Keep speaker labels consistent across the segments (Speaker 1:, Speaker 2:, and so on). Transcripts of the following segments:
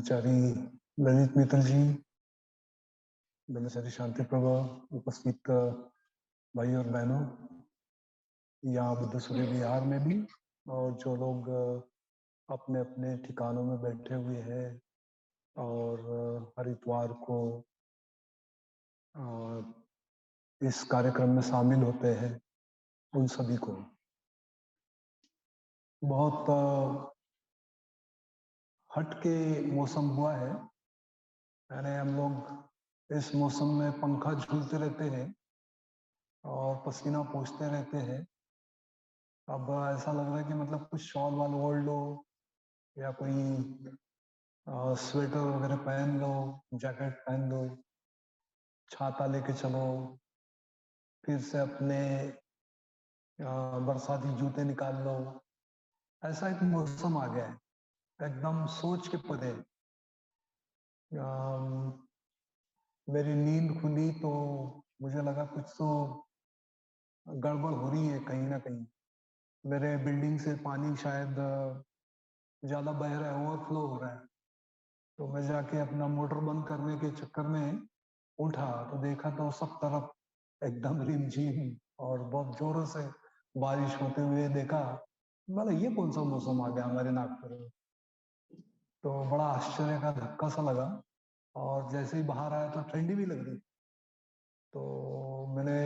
Speaker 1: ब्रह्मचारी ललित मित्र जी, ब्रह्मचारी शांति प्रभा, उपस्थित भाई और बहनों, यहाँ बुद्ध सूर्य विहार में भी, और जो लोग अपने अपने ठिकानों में बैठे हुए हैं और हर इतवार को इस कार्यक्रम में शामिल होते हैं, उन सभी को बहुत हट के मौसम हुआ है। यानी हम लोग इस मौसम में पंखा झूलते रहते हैं और पसीना पोंछते रहते हैं। अब ऐसा लग रहा है कि मतलब कुछ शॉल वाल ओढ़ लो या कोई स्वेटर वगैरह पहन लो, जैकेट पहन लो, छाता लेके चलो, फिर से अपने बरसाती जूते निकाल लो। ऐसा एक मौसम आ गया है, एकदम सोच के परे। मेरी नींद खुली तो मुझे लगा कुछ तो गड़बड़ हो रही है कहीं ना कहीं। मेरे बिल्डिंग से पानी शायद ज्यादा बह रहा है, ओवरफ्लो हो रहा है। तो मैं जाके अपना मोटर बंद करने के चक्कर में उठा तो देखा तो सब तरफ एकदम रिमझिम और बहुत जोरों से बारिश होते हुए देखा। बोला ये कौन सा मौसम आ गया हमारे नागपुर में। तो बड़ा आश्चर्य का धक्का सा लगा, और जैसे ही बाहर आया तो ठंडी भी लग रही। तो मैंने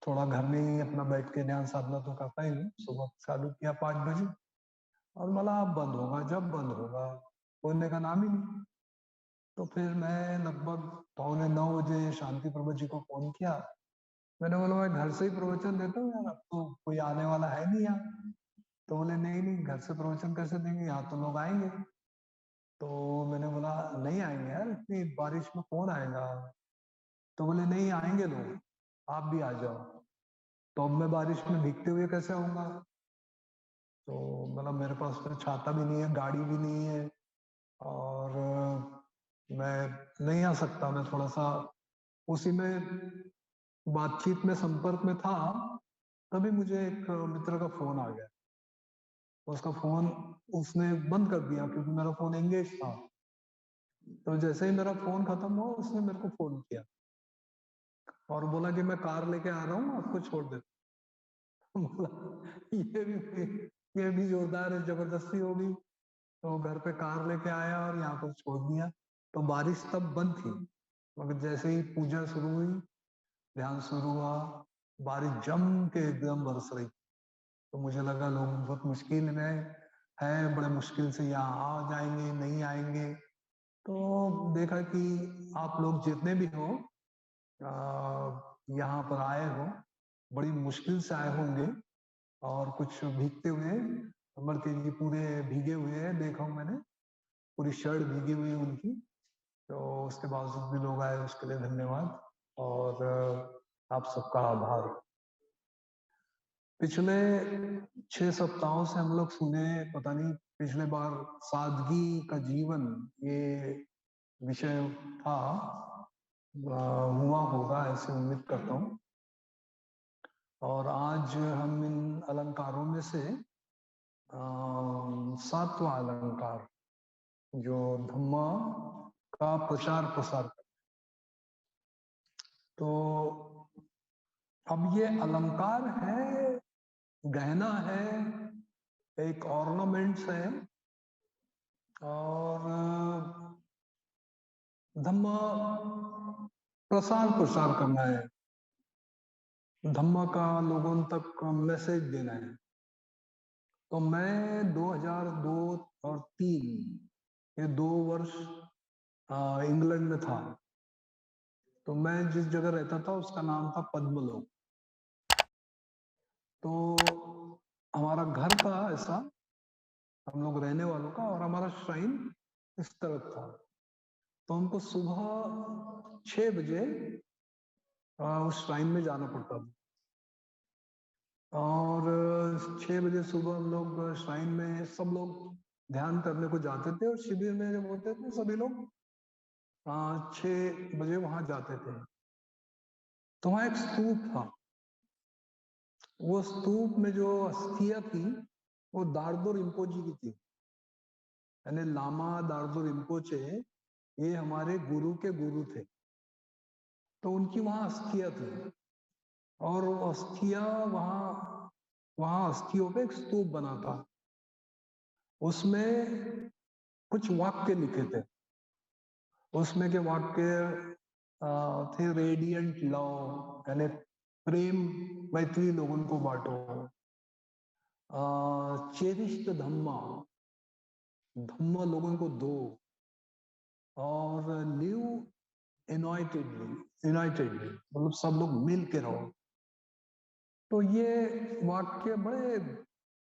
Speaker 1: थोड़ा घर में ही अपना बैठ के ध्यान साधना तो करता ही हूँ, सुबह चालू किया 5 बजे, और मला अब बंद होगा, जब बंद होगा होने का नाम ही नहीं। तो फिर मैं लगभग 8:45 बजे शांति प्रभा जी को फोन किया। मैंने बोला मैं घर से ही प्रवचन देता हूँ यार, अब तो कोई आने वाला है नहीं यहाँ। तो बोले नहीं नहीं, घर से प्रवचन कैसे देंगे, यहाँ तो लोग आएंगे। तो मैंने बोला नहीं आएंगे यार, इतनी बारिश में कौन आएगा। तो बोले नहीं आएंगे लोग, आप भी आ जाओ। तो अब मैं बारिश में भीगते हुए कैसे आऊंगा। तो मतलब मेरे पास तो छाता भी नहीं है, गाड़ी भी नहीं है, और मैं नहीं आ सकता। मैं थोड़ा सा उसी में बातचीत में संपर्क में था, तभी मुझे एक मित्र का फोन आ गया। उसका फोन उसने बंद कर दिया क्योंकि मेरा फोन एंगेज था। तो जैसे ही मेरा फोन खत्म हुआ, उसने मेरे को फोन किया और बोला कि मैं कार लेके आ रहा हूँ, आपको छोड़ देता हूँ। बोला ये भी जोरदार है, जबरदस्ती होगी। तो घर पे कार लेके आया और यहाँ पर छोड़ दिया। तो बारिश तब बंद थी, मगर जैसे ही पूजा शुरू हुई, ध्यान शुरू हुआ, बारिश जम के एकदम बरस रही। तो मुझे लगा लोग बहुत मुश्किल में है, बड़े मुश्किल से यहाँ आ जाएंगे, नहीं आएंगे। तो देखा कि आप लोग जितने भी हो यहाँ पर आए हो, बड़ी मुश्किल से आए होंगे, और कुछ भीगते हुए, बल्कि ये पूरे भीगे हुए हैं, देखा हूं मैंने, पूरी शर्ट भीगी हुई है उनकी। तो उसके बावजूद भी लोग आए, उसके लिए धन्यवाद और आप सबका आभार। पिछले 6 सप्ताहों से हम लोग सुने, पता नहीं पिछले बार सादगी का जीवन ये विषय था, हुआ होगा ऐसे उम्मीद करता हूँ। और आज हम इन अलंकारों में से 7वां अलंकार, जो धम्मा का प्रचार प्रसार, तो अब ये अलंकार है, गहना है, एक ऑर्नामेंट्स है, और धम्मा प्रसार प्रसार करना है, धम्मा का लोगों तक मैसेज देना है। तो मैं 2002 और 3, ये 2 वर्ष इंग्लैंड में था। तो मैं जिस जगह रहता था उसका नाम था पद्मलोक। तो हमारा घर था ऐसा, हम लोग रहने वालों का, और हमारा श्राइन इस तरफ था। तो हमको सुबह 6 बजे उस श्राइन में जाना पड़ता था, और 6 बजे सुबह हम लोग श्राइन में सब लोग ध्यान करने को जाते थे, और शिविर में जब होते थे सभी लोग 6 बजे वहां जाते थे। तो वहां एक स्तूप था, वो स्तूप में जो अस्थियां थी वो दारदो रिम्पोजी की थी। यानी लामा दार्जो रिम्पोचे ये हमारे गुरु के गुरु थे। तो उनकी वहां अस्थियां थी और वो अस्थियां वहां वहां अस्थियों पे एक स्तूप बना था। उसमें कुछ वाक्य लिखे थे। उसमें के वाक्य थे रेडियंट लव, यानी प्रेम मैत्री लोगों को बांटो। चेरिष्ट धम्मा, धम्मा लोगों को दो। और लिव यूनाइटेडली मतलब सब लोग मिल के रहो। तो ये वाक्य बड़े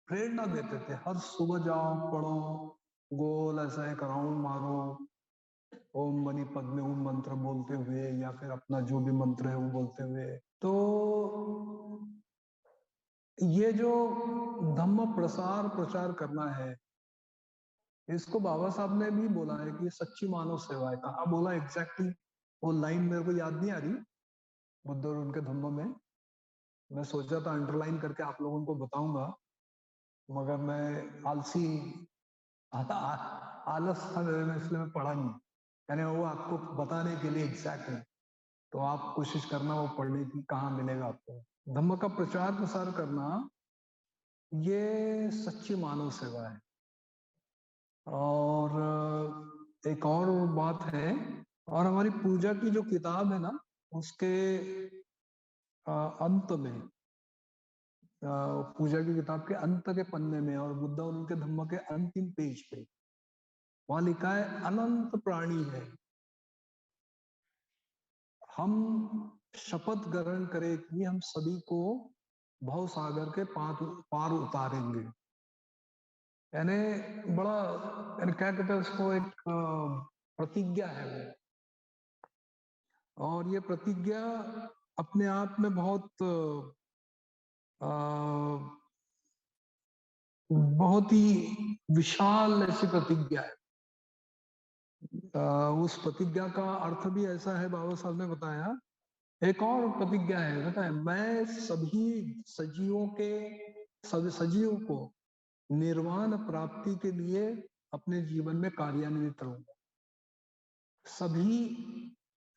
Speaker 1: प्रेरणा देते थे। हर सुबह जाओ, पढ़ो, गोल ऐसा एक राउंड मारो, ओम मणि पद्मे ओम मंत्र बोलते हुए या फिर अपना जो भी मंत्र है वो बोलते हुए। तो ये जो धम्म प्रसार प्रचार करना है, इसको बाबा साहब ने भी बोला है कि सच्ची मानव सेवा है। कहाँ बोला एग्जैक्टली वो लाइन मेरे को याद नहीं आ रही बुद्ध और उनके धम्म में। मैं सोचा था अंडरलाइन करके आप लोगों को बताऊंगा, मगर मैं आलसी आलस था मेरे में, इसलिए मैं पढ़ा नहीं। यानी वो आपको बताने के लिए एग्जैक्ट है, तो आप कोशिश करना वो पढ़ने की, कहाँ मिलेगा आपको। धम्म का प्रचार प्रसार करना ये सच्ची मानव सेवा है। और एक और बात है, और हमारी पूजा की जो किताब है ना, उसके अंत में, पूजा की किताब के अंत के पन्ने में और बुद्ध और उनके धम्म के अंतिम पेज पे वहां लिखा है अनंत प्राणी है। हम शपथ ग्रहण करें कि हम सभी को भव सागर के पार उतारेंगे। यानी बड़ा, यानी क्या कहते हैं उसको, एक प्रतिज्ञा है वो। और ये प्रतिज्ञा अपने आप में बहुत बहुत ही विशाल ऐसी प्रतिज्ञा है। उस प्रतिज्ञा का अर्थ भी ऐसा है, बाबा साहब ने बताया। एक और प्रतिज्ञा है, पता है, मैं सभी सजीवों के, सभी सजीवों को निर्वाण प्राप्ति के लिए अपने जीवन में कार्यान्वित रहूंगा। सभी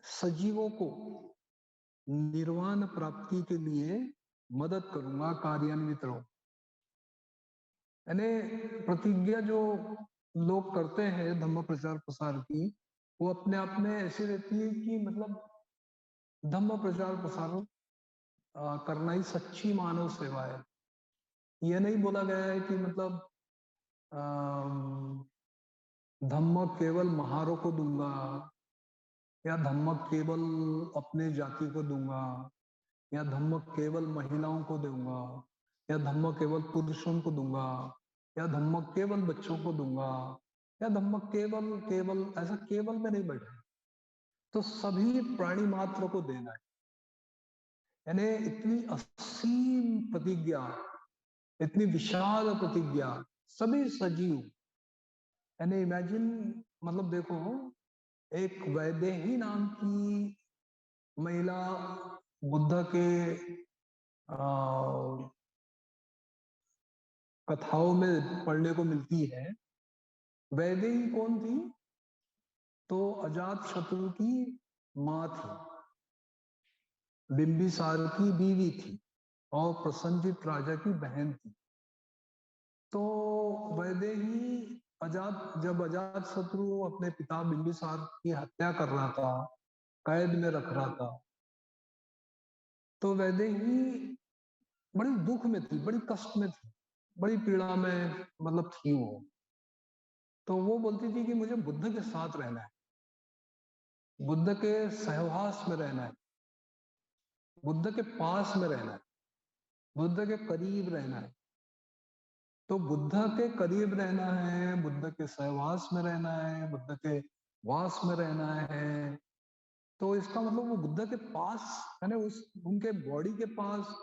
Speaker 1: सजीवों को निर्वाण प्राप्ति के लिए मदद करूंगा, कार्यान्वित रहूंगा। यानी प्रतिज्ञा जो लोग करते हैं धम्म प्रचार प्रसार की, वो अपने आप में ऐसी रहती है कि मतलब धम्म प्रचार प्रसार करना ही सच्ची मानव सेवा है। यह नहीं बोला गया है कि मतलब धम्म केवल महारों को दूंगा, या धम्म केवल अपने जाति को दूंगा, या धम्म केवल महिलाओं को दूंगा, या धम्म केवल पुरुषों को दूंगा, या धम्म केवल बच्चों को दूंगा, या धम्म केवल केवल, ऐसा केवल में नहीं बैठा। तो सभी प्राणी मात्र को देना है। यानी इतनी असीम प्रतिज्ञा, इतनी विशाल प्रतिज्ञा, सभी सजीव। यानी इमेजिन, मतलब देखो, एक वैदेही नाम की महिला बुद्ध के कथाओं में पढ़ने को मिलती है। वैदेही कौन थी? तो अजात शत्रु की माँ थी, बिंबिसार की बीवी थी, और प्रसन्नजित राजा की बहन थी। तो वैदेही जब अजात शत्रु अपने पिता बिंबिसार की हत्या कर रहा था, कैद में रख रहा था, तो वैदेही बड़ी दुख में थी, बड़ी कष्ट में थी, बड़ी पीड़ा में मतलब थी वो। तो वो बोलती थी कि मुझे बुद्ध के साथ रहना है, बुद्ध के सहवास में रहना है, बुद्ध के पास में रहना है, बुद्ध के करीब रहना है। तो बुद्ध के करीब रहना है, बुद्ध के सहवास में रहना है, बुद्ध के वास में रहना है। तो इसका मतलब वो बुद्ध के पास, यानी उस उनके बॉडी के पास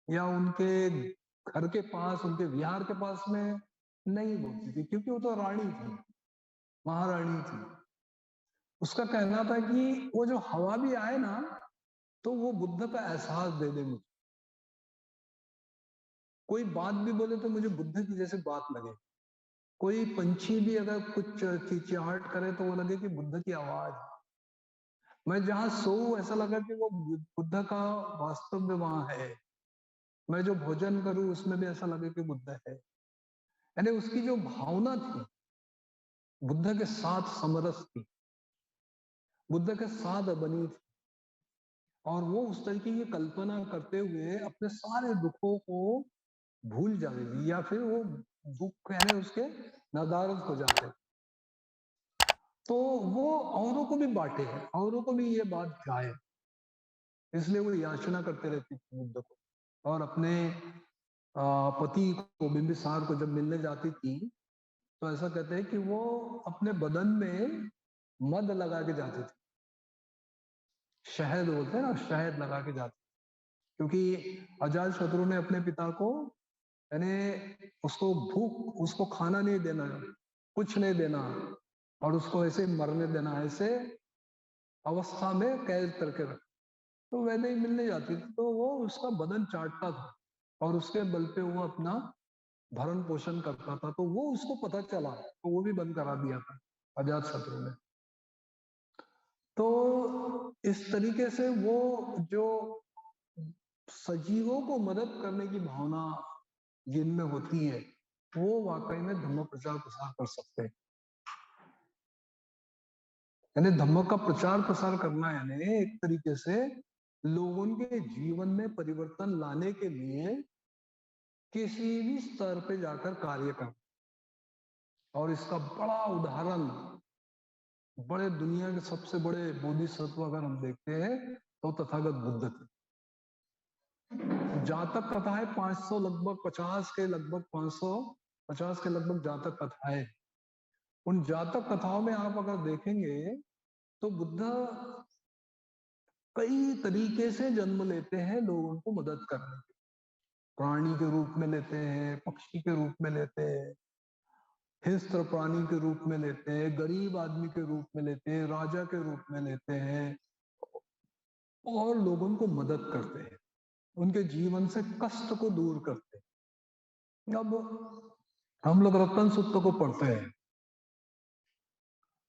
Speaker 1: या उनके घर के पास, उनके विहार के पास में नहीं बोलती थी, क्योंकि वो तो रानी थी, महारानी थी। उसका कहना था कि वो जो हवा भी आए ना, तो वो बुद्ध का एहसास दे दे मुझे। कोई बात भी बोले तो मुझे बुद्ध की जैसे बात लगे। कोई पंछी भी अगर कुछ चिचियाहट करे तो वो लगे कि बुद्ध की आवाज। मैं जहां सोऊं ऐसा लगा कि वो बुद्ध का वास्तव में वहां है। मैं जो भोजन करूं उसमें भी ऐसा लगे कि बुद्ध है। यानी उसकी जो भावना थी बुद्ध के साथ समरस थी, बुद्ध के साथ बनी थी। और वो उस तरीके की कल्पना करते हुए अपने सारे दुखों को भूल जाएगी, या फिर वो दुख कहने उसके नदारद हो जाते हैं। तो वो औरों को भी बांटे, औरों को भी ये बात जाए, इसलिए वो याचना करते रहती थी बुद्ध को। और अपने पति को बिंबिसार को जब मिलने जाती थी तो ऐसा कहते हैं कि वो अपने बदन में मद लगा के जाती थी। शहद बोलते हैं ना, शहद लगा के जाती, क्योंकि अजात शत्रु ने अपने पिता को, यानी उसको भूख, उसको खाना नहीं देना, कुछ नहीं देना, और उसको ऐसे मरने देना, ऐसे अवस्था में कैद करके रख। तो वैसे ही मिलने जाती थी तो वो उसका बदन चाटता था और उसके बल पे वो अपना भरण पोषण करता था। तो वो उसको पता चला तो वो भी बंद करा दिया था अजात शत्रु ने। तो इस तरीके से वो जो सजीवों को मदद करने की भावना जिनमें होती है वो वाकई में धम्म प्रचार प्रसार कर सकते हैं। यानी धम्म का प्रचार प्रसार करना यानी एक तरीके से लोगों के जीवन में परिवर्तन लाने के लिए किसी भी स्तर पे जाकर कार्य करना। और इसका बड़ा उदाहरण, बड़े दुनिया के सबसे बड़े बोधिसत्व अगर हम देखते हैं तो तथागत बुद्ध थे। जातक कथाएं 500 लगभग 50 के लगभग 550 के लगभग जातक कथाएं। उन जातक कथाओं में आप अगर देखेंगे तो बुद्ध कई तरीके से जन्म लेते हैं लोगों को मदद करने के। प्राणी के रूप में लेते हैं, पक्षी के रूप में लेते हैं, हिंस्र प्राणी के रूप में लेते हैं, गरीब आदमी के रूप में लेते हैं, राजा के रूप में लेते हैं, और लोगों को मदद करते हैं, उनके जीवन से कष्ट को दूर करते हैं। अब हम लोग रतन सूत्र को पढ़ते हैं।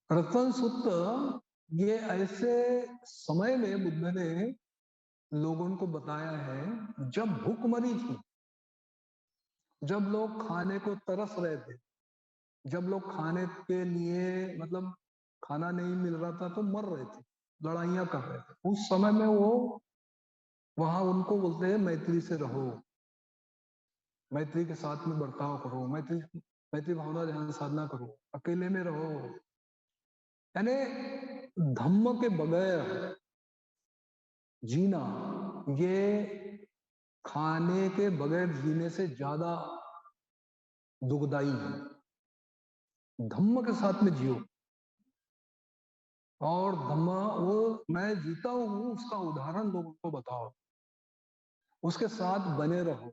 Speaker 1: रतन सूत्र ये ऐसे समय में बुद्ध ने लोगों को बताया है जब भूखमरी थी, जब लोग खाने को तरस रहे थे, जब लोग खाने के लिए मतलब खाना नहीं मिल रहा था तो मर रहे थे, लड़ाइयां कर रहे थे। उस समय में वो वहां उनको बोलते हैं मैत्री से रहो, मैत्री के साथ में बर्ताव करो, मैत्री मैत्री भावना ध्यान साधना करो, अकेले में रहो। यानी धम्म के बगैर जीना ये खाने के बगैर जीने से ज्यादा दुखदाई है। धम्म के साथ में जियो, और धम्म वो मैं जीता हूं उसका उदाहरण लोगों को बताओ, उसके साथ बने रहो।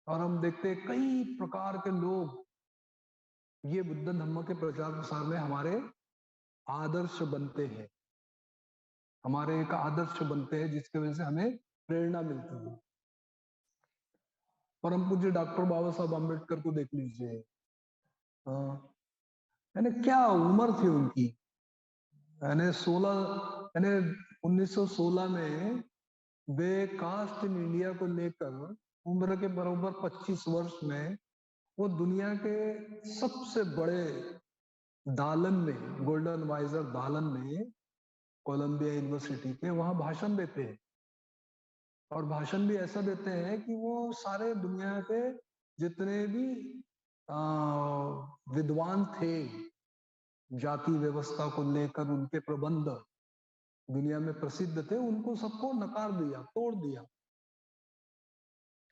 Speaker 1: और हम देखते हैं कई प्रकार के लोग ये बुद्ध धम्म के प्रचार प्रसार में हमारे आदर्श बनते हैं, हमारे एक आदर्श बनते हैं जिसकी वजह से हमें प्रेरणा मिलती है। परम पूज्य डॉक्टर बाबा साहब अम्बेडकर को देख लीजिए। हाँ, यानी क्या उम्र थी उनकी। यानी 16, यानी 1916 में वे कास्ट इन इंडिया को लेकर उम्र के बराबर 25 वर्ष में वो दुनिया के सबसे बड़े दालन में, गोल्डन वाइजर दालन में, कोलंबिया यूनिवर्सिटी के वहां भाषण देते हैं। और भाषण भी ऐसा देते हैं कि वो सारे दुनिया के जितने भी विद्वान थे, जाति व्यवस्था को लेकर उनके प्रबंध दुनिया में प्रसिद्ध थे, उनको सबको नकार दिया, तोड़ दिया,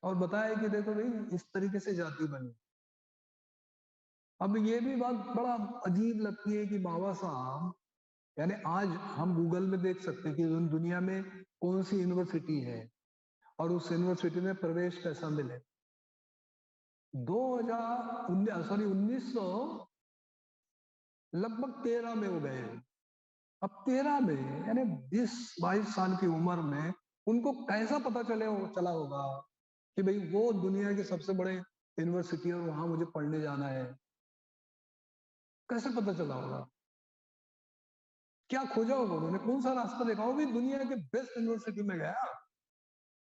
Speaker 1: और बताया कि देखो भाई इस तरीके से जाति बनी। अब ये भी बात बड़ा अजीब लगती है कि बाबा साहब, यानी आज हम गूगल में देख सकते हैं कि दुनिया में कौन सी यूनिवर्सिटी है और उस यूनिवर्सिटी में प्रवेश कैसा मिले। 2019 सॉरी 1900 लगभग 13 में वो गए। अब 13 में यानी 20-22 साल की उम्र में उनको कैसा पता चला होगा कि भाई वो दुनिया के सबसे बड़े यूनिवर्सिटी और वहां मुझे पढ़ने जाना है। कैसे पता चला होगा? क्या खोजा होगा उन्होंने? कौन सा रास्ता देखा होगा? दुनिया के बेस्ट यूनिवर्सिटी में गया,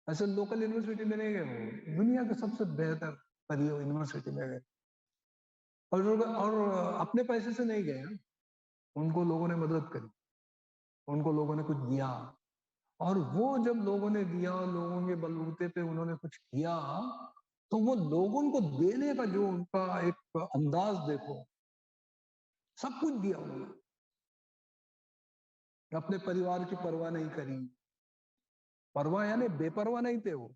Speaker 1: ऐसे लोकल यूनिवर्सिटी में नहीं गए हो, दुनिया के सबसे बेहतर यूनिवर्सिटी में गए। और अपने पैसे से नहीं गए, उनको लोगों ने मदद करी, उनको लोगों ने कुछ दिया, और वो जब लोगों ने दिया, लोगों के बलबूते पे उन्होंने कुछ किया, तो वो लोगों को देने का जो उनका एक अंदाज देखो, सब कुछ दिया उन्होंने, अपने परिवार की परवाह नहीं करी। परवाह यानी बेपरवाह नहीं थे वो,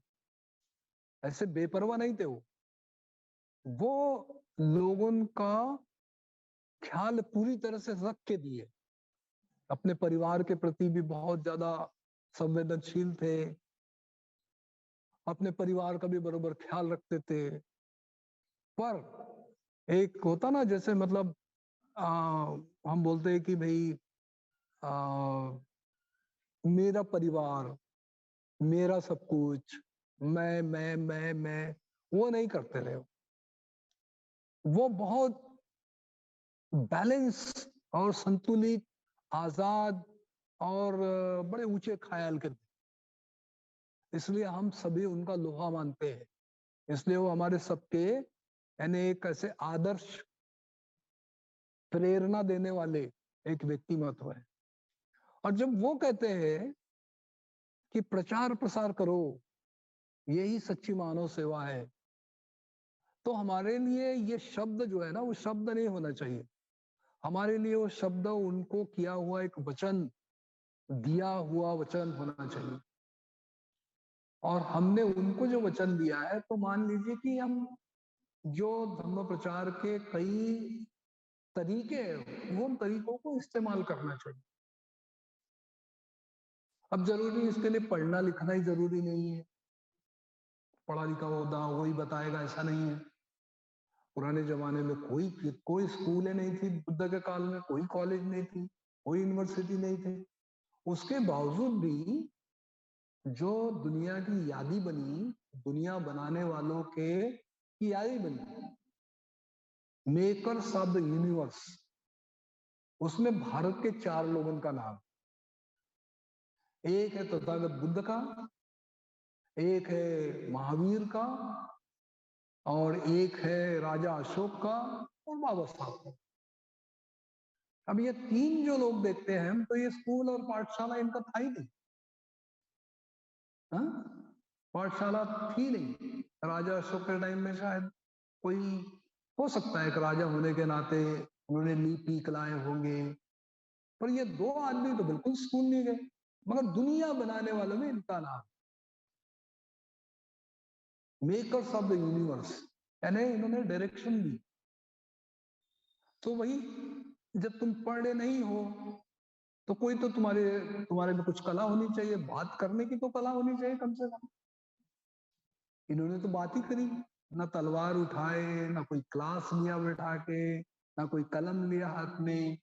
Speaker 1: ऐसे बेपरवाह नहीं थे वो लोगों का ख्याल पूरी तरह से रख के दिए। अपने परिवार के प्रति भी बहुत ज्यादा संवेदनशील थे, अपने परिवार का भी बरोबर ख्याल रखते थे। पर एक होता ना, जैसे मतलब आ, हम बोलते हैं कि भाई आ, मेरा परिवार, मेरा सब कुछ, मैं वो नहीं करते रहे। वो बहुत बैलेंस और संतुलित, आजाद और बड़े ऊंचे ख्याल के थे। इसलिए हम सभी उनका लोहा मानते हैं, इसलिए वो हमारे सबके यानी एक ऐसे आदर्श, प्रेरणा देने वाले एक व्यक्तिमत्व है। और जब वो कहते हैं कि प्रचार प्रसार करो, यही सच्ची मानव सेवा है, तो हमारे लिए ये शब्द जो है ना, वो शब्द नहीं होना चाहिए। हमारे लिए वो शब्द उनको किया हुआ एक वचन, दिया हुआ वचन होना चाहिए। और हमने उनको जो वचन दिया है, तो मान लीजिए कि हम जो धर्म प्रचार के कई तरीके हैं, वो उन तरीकों को इस्तेमाल करना चाहिए। अब जरूरी इसके लिए पढ़ना लिखना ही जरूरी नहीं है, पढ़ा लिखा होगा वही बताएगा, ऐसा नहीं है। पुराने जमाने में कोई कोई स्कूल नहीं थी, बुद्ध के काल में कोई कॉलेज नहीं थी, कोई यूनिवर्सिटी नहीं थी। उसके बावजूद भी जो दुनिया की यादी बनी, दुनिया बनाने वालों के की यादी बनी, मेकर्स ऑफ द यूनिवर्स, उसमें भारत के 4 लोगों का नाम, एक है तथागत बुद्ध का, एक है महावीर का, और एक है राजा अशोक का, और बाबा साहब का। अब ये 3 जो लोग देखते हैं हम, तो ये स्कूल और पाठशाला इनका था ही नहीं। हाँ? पाठशाला थी नहीं राजा अशोक के टाइम में। शायद कोई हो सकता है, एक राजा होने के नाते उन्होंने लिपि कलाए होंगे, पर ये 2 आदमी तो बिल्कुल स्कूल नहीं गए, मगर दुनिया बनाने वालों में इनका नाम, मेकर्स ऑफ द यूनिवर्स, यानी इन्होंने डायरेक्शन दी। तो वही, जब तुम पढ़े नहीं हो, तो कोई तो तुम्हारे तुम्हारे में कुछ कला होनी चाहिए, बात करने की तो कला होनी चाहिए कम से कम। इन्होंने तो बात ही करी, ना तलवार उठाए, ना कोई क्लास लिया बैठा के, ना कोई कलम लिया हाथ में,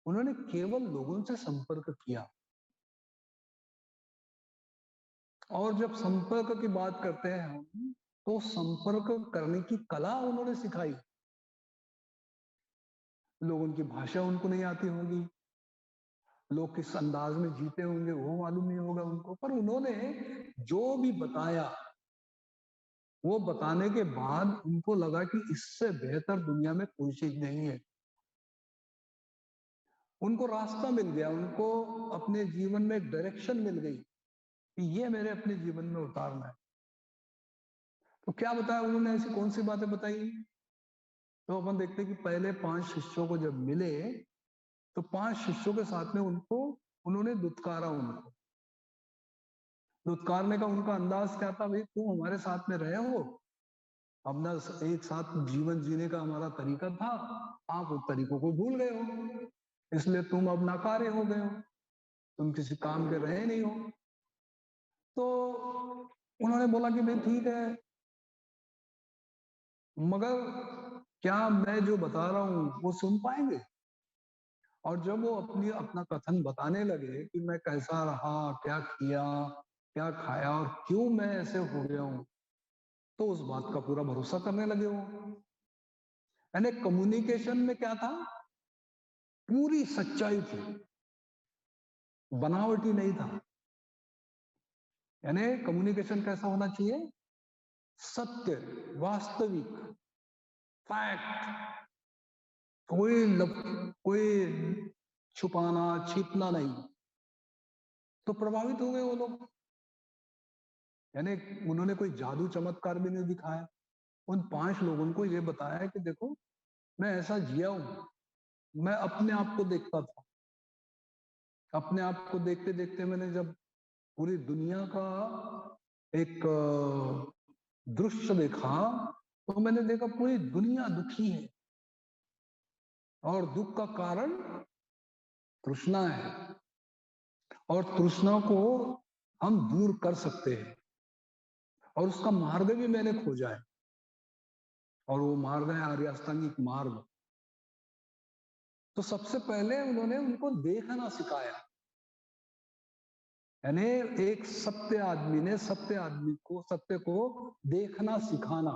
Speaker 1: उन्होंने केवल लोगों से संपर्क किया। और जब संपर्क की बात करते हैं हम, तो संपर्क करने की कला उन्होंने सिखाई। लोगों की भाषा उनको नहीं आती होगी, लोग किस अंदाज में जीते होंगे वो मालूम नहीं होगा उनको, पर उन्होंने जो भी बताया, वो बताने के बाद उनको लगा कि इससे बेहतर दुनिया में कोई चीज नहीं है। उनको रास्ता मिल गया, उनको अपने जीवन में एक डायरेक्शन मिल गई कि ये मेरे अपने जीवन में उतारना है। तो क्या बताया उन्होंने, ऐसी कौन सी बातें बताई? तो अपन देखते हैं कि पहले 5 शिष्यों को जब मिले, तो 5 शिष्यों के साथ में उनको उन्होंने दुत्कारा। उनको दुत्कारने का उनका अंदाज क्या था? भाई तुम हमारे साथ में रहे हो, अपना एक साथ जीवन जीने का हमारा तरीका था, आप उस तरीकों को भूल गए हो, इसलिए तुम अब नाकारे हो गए हो, तुम किसी काम के रहे नहीं हो। तो उन्होंने बोला कि भाई ठीक है, मगर क्या मैं जो बता रहा हूं वो सुन पाएंगे? और जब वो अपना कथन बताने लगे कि मैं कैसा रहा, क्या किया, क्या खाया, और क्यों मैं ऐसे हो गया हूं, तो उस बात का पूरा भरोसा करने लगे वो। यानी कम्युनिकेशन में क्या था? पूरी सच्चाई थी, बनावटी नहीं था। यानी कम्युनिकेशन कैसा होना चाहिए? सत्य, वास्तविक, फैक्ट, कोई छुपाना छिपना नहीं। तो प्रभावित हो गए वो लोग। यानी उन्होंने कोई जादू चमत्कार भी नहीं दिखाया। उन 5 लोगों को ये बताया कि देखो, मैं ऐसा जिया हूं, मैं अपने आप को देखता था। अपने आप को देखते देखते मैंने जब पूरी दुनिया का एक दृश्य देखा, तो मैंने देखा पूरी दुनिया दुखी है, और दुख का कारण तृष्णा है, और तृष्णा को हम दूर कर सकते हैं, और उसका मार्ग भी मैंने खोजा है, और वो मार्ग है आर्य अष्टांगिक मार्ग। तो सबसे पहले उन्होंने उनको देखना सिखाया। यानी एक सत्य आदमी ने सत्य को देखना सिखाना।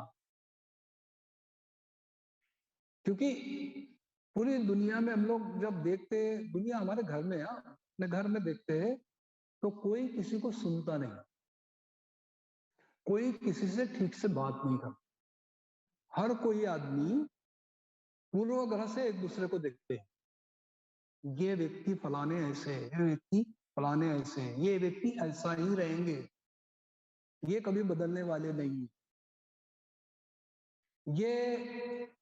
Speaker 1: क्योंकि पूरी दुनिया में हम लोग जब देखते, दुनिया हमारे घर में, अपने घर में देखते हैं, तो कोई किसी को सुनता नहीं, कोई किसी से ठीक से बात नहीं करता। हर कोई आदमी पूर्वाग्रह से एक दूसरे को देखते हैं। ये व्यक्ति फलाने ऐसे है, ये व्यक्ति फलाने ऐसे है, ये व्यक्ति ऐसा ही रहेंगे, ये कभी बदलने वाले नहीं, ये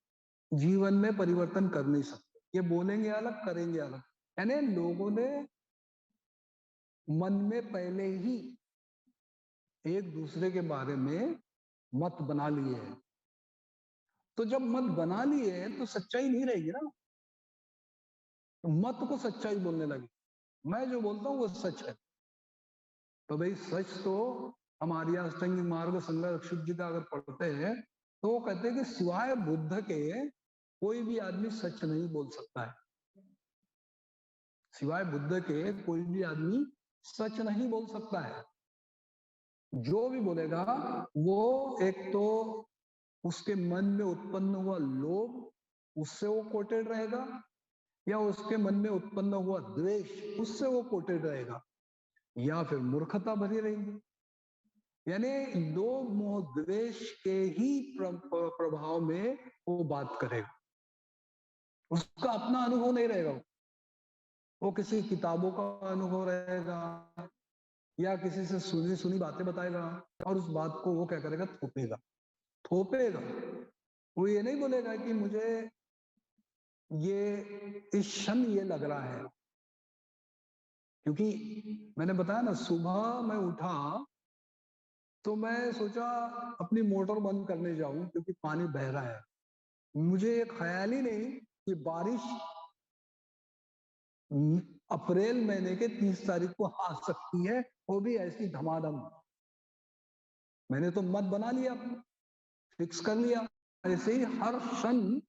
Speaker 1: जीवन में परिवर्तन कर नहीं सकते, ये बोलेंगे अलग करेंगे अलग। यानी लोगों ने मन में पहले ही एक दूसरे के बारे में मत बना लिए हैं। तो जब मत बना लिए हैं तो सच्चाई नहीं रहेगी ना। तो मत को सच्चाई बोलने लगे, मैं जो बोलता हूं वो सच है। तो भाई सच तो हमारी अष्टांगिक मार्ग संघर्ष जी का अगर पढ़ते हैं, तो वो कहते हैं कि सिवाय बुद्ध के कोई भी आदमी सच नहीं बोल सकता है। सिवाय बुद्ध के कोई भी आदमी सच नहीं बोल सकता है। जो भी बोलेगा वो एक तो उसके मन में उत्पन्न हुआ लोभ, उससे वो कोटेड रहेगा, या उसके मन में उत्पन्न हुआ द्वेष, उससे वो कोटेड रहेगा, या फिर मूर्खता भरी रहेगी। यानी लोभ मोह द्वेष के ही प्रभाव में वो बात करेगा, उसका अपना अनुभव नहीं रहेगा। वो किसी किताबों का अनुभव रहेगा, या किसी से सुनी सुनी बातें बताएगा, और उस बात को वो क्या करेगा? थोपेगा। थोपेगा। वो ये नहीं बोलेगा कि मुझे ये इस क्षण ये लग रहा है। क्योंकि मैंने बताया ना, सुबह मैं उठा तो मैं सोचा अपनी मोटर बंद करने जाऊं, क्योंकि पानी बह रहा है। मुझे ये ख्याल ही नहीं कि बारिश अप्रैल महीने के 30 तारीख को आ सकती है, वो भी ऐसी धमाधम। मैंने तो मत बना लिया, फिक्स कर लिया। ऐसे ही हर क्षण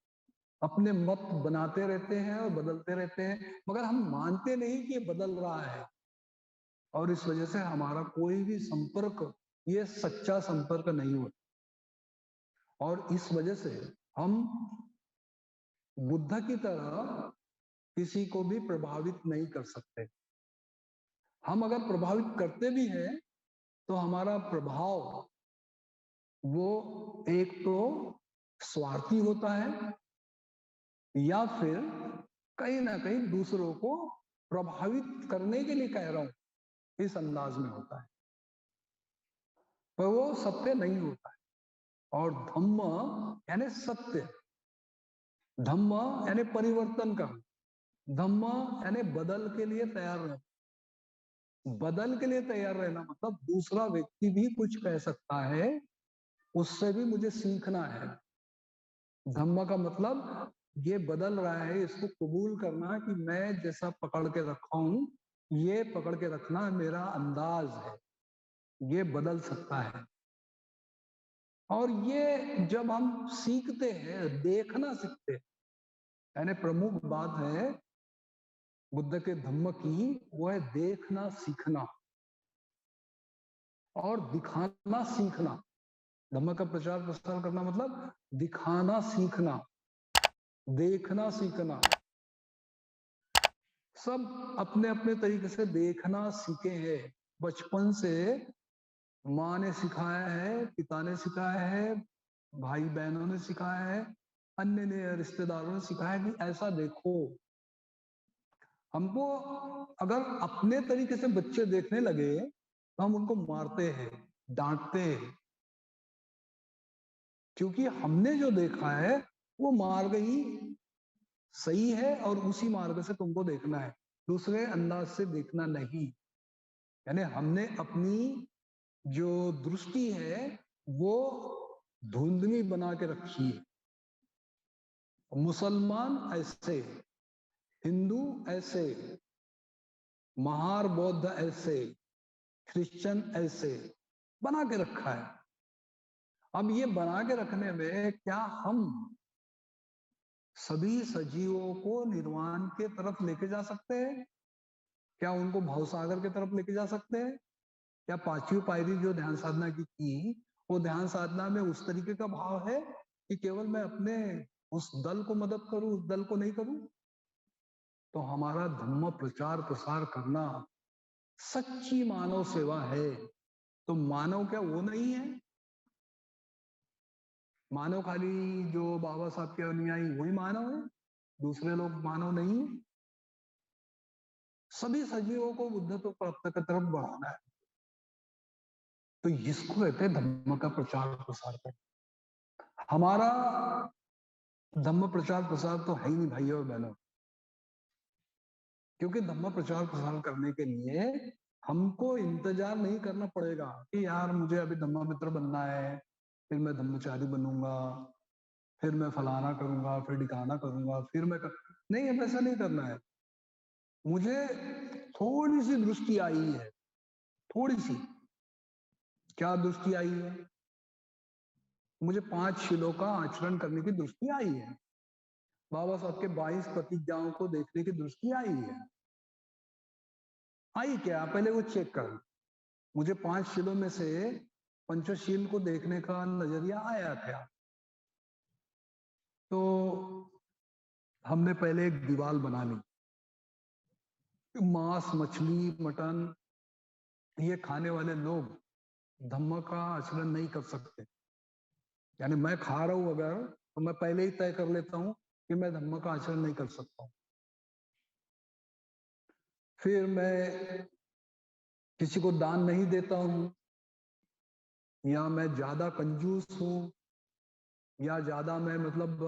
Speaker 1: अपने मत बनाते रहते हैं और बदलते रहते हैं, मगर हम मानते नहीं कि ये बदल रहा है, और इस वजह से हमारा कोई भी संपर्क, ये सच्चा संपर्क नहीं होता। और इस वजह से हम बुद्ध की तरह किसी को भी प्रभावित नहीं कर सकते। हम अगर प्रभावित करते भी हैं तो हमारा प्रभाव वो एक तो स्वार्थी होता है, या फिर कहीं ना कहीं दूसरों को प्रभावित करने के लिए कह रहा हूं, इस अंदाज में होता है, पर वो सत्य नहीं होता है। और धम्म यानी सत्य, धम्म यानी परिवर्तन करना, धम्म यानी बदल के लिए तैयार रहना। बदल के लिए तैयार रहना मतलब दूसरा व्यक्ति भी कुछ कह सकता है, उससे भी मुझे सीखना है। धम्म का मतलब ये बदल रहा है, इसको कबूल करना कि मैं जैसा पकड़ के रखा हूं, ये पकड़ के रखना मेरा अंदाज है, ये बदल सकता है। और ये जब हम सीखते हैं, देखना सीखते हैं, यानी प्रमुख बात है बुद्ध के धम्म की, वो है देखना सीखना और दिखाना सीखना। धम्म का प्रचार प्रसार करना मतलब दिखाना सीखना, देखना सीखना। सब अपने अपने तरीके से देखना सीखे हैं। बचपन से माँ ने सिखाया है, पिता ने सिखाया है, भाई बहनों ने सिखाया है, अन्य ने रिश्तेदारों ने सिखाया है कि ऐसा देखो। हमको अगर अपने तरीके से बच्चे देखने लगे तो हम उनको मारते हैं, डांटते हैं, क्योंकि हमने जो देखा है वो मार्ग ही सही है और उसी मार्ग से तुमको देखना है, दूसरे अंदाज से देखना नहीं। यानी हमने अपनी जो दृष्टि है वो धुंधली बना के रखी है। मुसलमान ऐसे, हिंदू ऐसे, महार बौद्ध ऐसे, क्रिश्चियन ऐसे बना के रखा है। अब ये बना के रखने में क्या हम सभी सजीवों को निर्वाण के तरफ लेके जा सकते हैं? क्या उनको भवसागर के तरफ लेके जा सकते हैं? क्या पांचवी पायरी जो ध्यान साधना की वो ध्यान साधना में उस तरीके का भाव है कि केवल मैं अपने उस दल को मदद करूं, उस दल को नहीं करूं? तो हमारा धम्म प्रचार प्रसार करना सच्ची मानव सेवा है। तो मानव क्या वो नहीं है? मानव खाली जो बाबा साहब के अनुयायी वही मानव है, दूसरे लोग मानव नहीं है। सभी सजीवों को बुद्धत्व प्राप्त की तरफ बढ़ाना है। तो इसको कहते हैं धम्म का प्रचार प्रसार कर। हमारा धम्म प्रचार प्रसार तो है ही नहीं भाइयों और बहनों, क्योंकि धम्म प्रचार प्रसार करने के लिए हमको इंतजार नहीं करना पड़ेगा कि यार मुझे अभी धम्म मित्र बनना है, फिर मैं धम्मचारी बनूंगा, फिर मैं फलाना करूंगा, फिर ढिकाना करूंगा, फिर मैं नहीं, अब ऐसा नहीं करना है। मुझे थोड़ी सी दृष्टि आई है, थोड़ी सी। क्या दृष्टि आई है? मुझे 5 शिलों का आचरण करने की दृष्टि आई है। बाबा साहब के 22 प्रतिज्ञाओं को देखने की दृष्टि आई है। आई क्या, पहले वो चेक कर। मुझे 5 शिलों में से पंचशील को देखने का नजरिया आया क्या? तो हमने पहले एक दीवार बना ली। मांस, मछली, मटन ये खाने वाले लोग धम्म का आचरण नहीं कर सकते। यानी मैं खा रहा हूं अगर, तो मैं पहले ही तय कर लेता हूं कि मैं धम्म का आचरण नहीं कर सकता हूं। फिर मैं किसी को दान नहीं देता हूं, या मैं ज्यादा कंजूस हूं, या ज्यादा मैं मतलब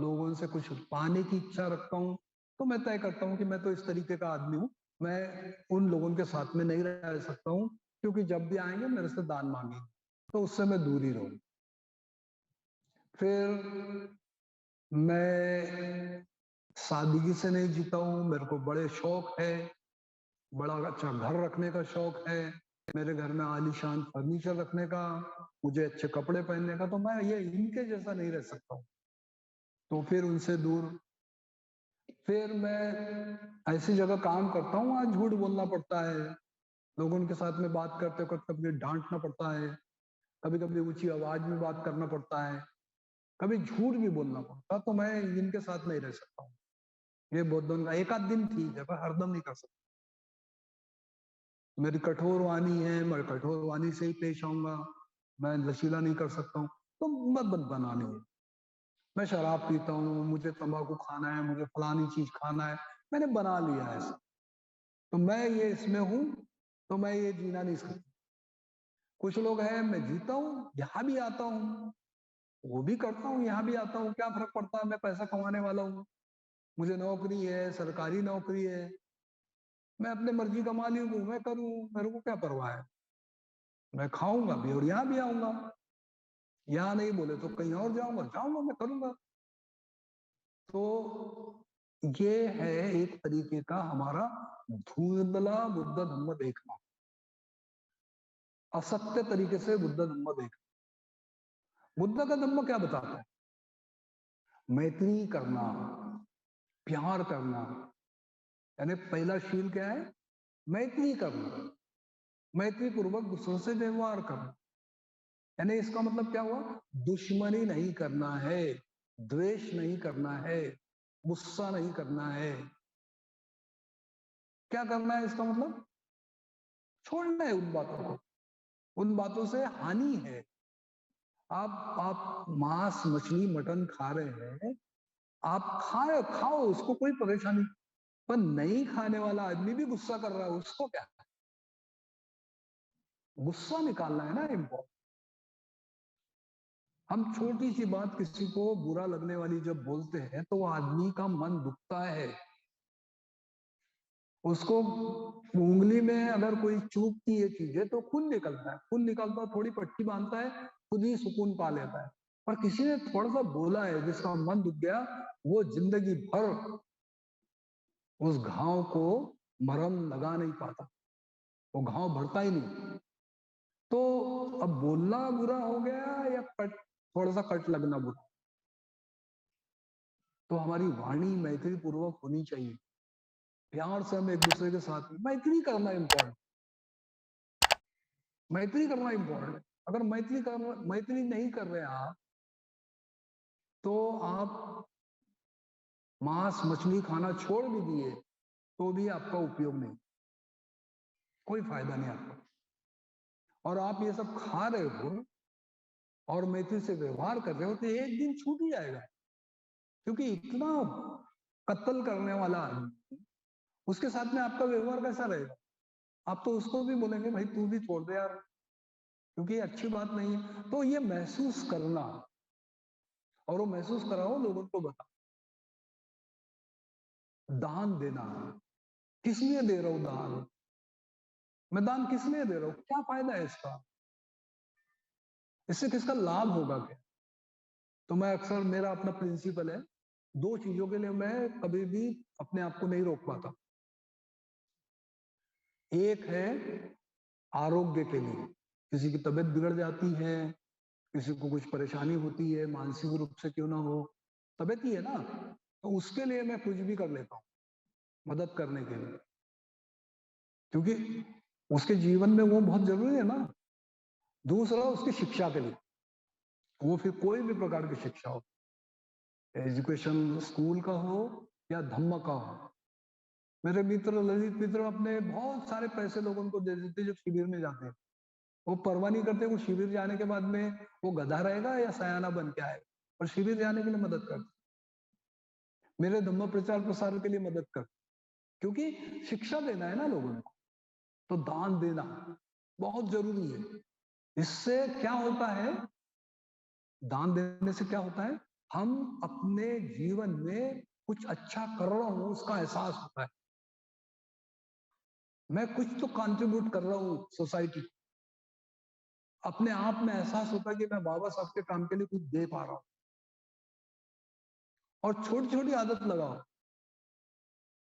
Speaker 1: लोगों से कुछ पाने की इच्छा रखता हूं, तो मैं तय करता हूं कि मैं तो इस तरीके का आदमी हूं, मैं उन लोगों के साथ में नहीं रह सकता हूं, क्योंकि जब भी आएंगे मेरे से दान मांगेंगे, तो उससे मैं दूर ही रहूं। फिर मैं सादगी से नहीं जीता हूं, मेरे को बड़े शौक है, बड़ा अच्छा घर रखने का शौक है, मेरे घर में आलीशान फर्नीचर रखने का, मुझे अच्छे कपड़े पहनने का, तो मैं ये इनके जैसा नहीं रह सकता हूँ, तो फिर उनसे दूर। फिर मैं ऐसी जगह काम करता हूँ वहां झूठ बोलना पड़ता है, लोगों के साथ में बात करते वक्त कभी डांटना पड़ता है, कभी कभी ऊंची आवाज में बात करना पड़ता है, कभी झूठ भी बोलना पड़ता है, तो मैं इनके साथ नहीं रह सकता हूँ। ये बौद्धों का एक आध दिन ठीक है, पर हरदम नहीं कर सकता। मेरी कठोर वाणी है, मैं कठोर वाणी से ही पेश आऊंगा, मैं लचीला नहीं कर सकता हूँ, तो मत बनानी है। मैं शराब पीता हूँ, मुझे तंबाकू खाना है, मुझे फलानी चीज खाना है, मैंने बना लिया है ऐसा, तो मैं ये इसमें हूं, तो मैं ये जीना नहीं सकता। कुछ लोग हैं, मैं जीता हूँ, यहाँ भी आता हूँ, वो भी करता हूँ, यहाँ भी आता हूँ, क्या फर्क पड़ता है, मैं पैसा कमाने वाला हूँ, मुझे नौकरी है, सरकारी नौकरी है, मैं अपने मर्जी का मालिक हूँ, मैं करूँ, मेरे को क्या परवाह है, मैं खाऊंगा भी और यहाँ भी आऊंगा, यहाँ नहीं बोले तो कहीं और जाऊंगा, जाऊंगा, मैं करूंगा। तो ये है एक तरीके का हमारा धुंधला बुद्ध धम्म देखना, असत्य तरीके से बुद्ध धम्म देखना। बुद्ध का धम्म क्या बताता है? मैत्री करना, प्यार करना। यानी पहला शील क्या है? मैत्री करना, मैत्री पूर्वक दूसरों से व्यवहार करना। यानी इसका मतलब क्या हुआ? दुश्मनी नहीं करना है, द्वेष नहीं करना है, गुस्सा नहीं करना है, क्या करना है इसका मतलब? छोड़ना है उन बातों को, उन बातों से हानि है। आप मांस मछली मटन खा रहे हैं, आप खाओ, उसको कोई परेशानी, पर नहीं खाने वाला आदमी भी गुस्सा कर रहा है, उसको क्या? गुस्सा निकालना है ना इम्पोर्टेंट। हम छोटी सी बात किसी को बुरा लगने वाली जब बोलते हैं तो वो आदमी का मन दुखता है। उसको उंगली में अगर कोई चुभती है चीजें तो खून निकलता है, खून निकलता है, थोड़ी पट्टी बांधता है, खुद ही सुकून पा लेता है। पर किसी ने थोड़ा सा बोला है जिसका मन दुख गया, वो जिंदगी भर उस घाव को मरहम लगा नहीं पाता, वो घाव भरता ही नहीं। तो अब बोलना बुरा हो गया या कट, थोड़ा सा कट लगना बुरा? तो हमारी वाणी मैत्री पूर्वक होनी चाहिए, प्यार से हम एक दूसरे के साथ मैत्री करना इम्पोर्टेंट, मैत्री करना इम्पोर्टेंट है। अगर मैत्री नहीं कर रहे आप, तो आप मांस मछली खाना छोड़ भी दिए तो भी आपका उपयोग नहीं, कोई फायदा नहीं आपको। और आप ये सब खा रहे हो और मैत्री से व्यवहार कर रहे हो तो एक दिन छूट ही जाएगा। क्योंकि इतना कत्ल करने वाला आदमी, उसके साथ में आपका व्यवहार कैसा रहेगा? आप तो उसको भी बोलेंगे भाई तू भी छोड़ दे यार, क्योंकि अच्छी बात नहीं है। तो ये महसूस करना, और वो महसूस कराओ, लोगों को बताओ। दान देना, किस लिए दे रहा हूं दान? मैं दान किस लिए दे रहा हूं? क्या फायदा है इसका? इससे किसका लाभ होगा क्या? तो मैं अक्सर, मेरा अपना प्रिंसिपल है, दो चीजों के लिए मैं कभी भी अपने आप को नहीं रोक पाता। एक है आरोग्य के लिए, किसी की तबीयत बिगड़ जाती है, किसी को कुछ परेशानी होती है, मानसिक रूप से क्यों ना हो, तबीयत ही है ना, तो उसके लिए मैं कुछ भी कर लेता हूँ, मदद करने के लिए। क्योंकि उसके जीवन में वो बहुत जरूरी है ना। दूसरा उसकी शिक्षा के लिए, वो फिर कोई भी प्रकार की शिक्षा हो, एजुकेशन स्कूल का हो या धम्म का हो। मेरे मित्र, ललित मित्र, अपने बहुत सारे पैसे लोगों को दे देते जब शिविर में जाते हैं। वो परवाह नहीं करते वो शिविर जाने के बाद में वो गधा रहेगा या सयाना बन के आएगा, और शिविर जाने के लिए मदद करते, मेरे धम्म प्रचार प्रसार के लिए मदद करते, क्योंकि शिक्षा देना है ना लोगों को। तो दान देना बहुत जरूरी है। इससे क्या होता है? दान देने से क्या होता है? हम अपने जीवन में कुछ अच्छा कर रहा हूं उसका एहसास होता है, मैं कुछ तो कंट्रीब्यूट कर रहा हूं सोसाइटी। अपने आप में एहसास होता है कि मैं बाबा साहब के काम के लिए कुछ दे पा रहा हूं। और छोटी छोटी आदत लगाओ,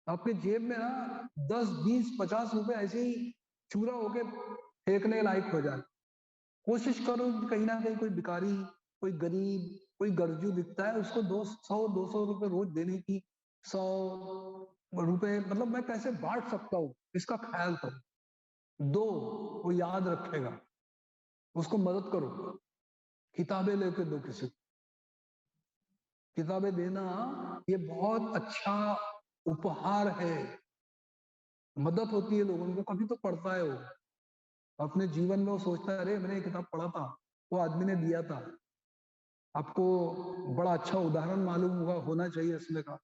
Speaker 1: आपके जेब में ना 10 20 50 रुपए ऐसे ही चूरा होके फेंकने लायक हो जाए। कोशिश करो कि कहीं ना कहीं कोई भिखारी, कोई गरीब, कोई गरजू दिखता है, उसको 200 200 रुपए रोज देने की, 100 रुपए, मतलब मैं कैसे बांट सकता हूँ इसका ख्याल करो, दो, वो याद रखेगा, उसको मदद करो। किताबें लेके दो किसी को, किताबें देना ये बहुत अच्छा उपहार है, मदद होती है लोगों को। कभी तो पढ़ता है वो अपने जीवन में, वो सोचता है अरे मैंने ये किताब पढ़ा था, वो आदमी ने दिया था। आपको बड़ा अच्छा उदाहरण मालूम होगा, होना चाहिए इसमें का,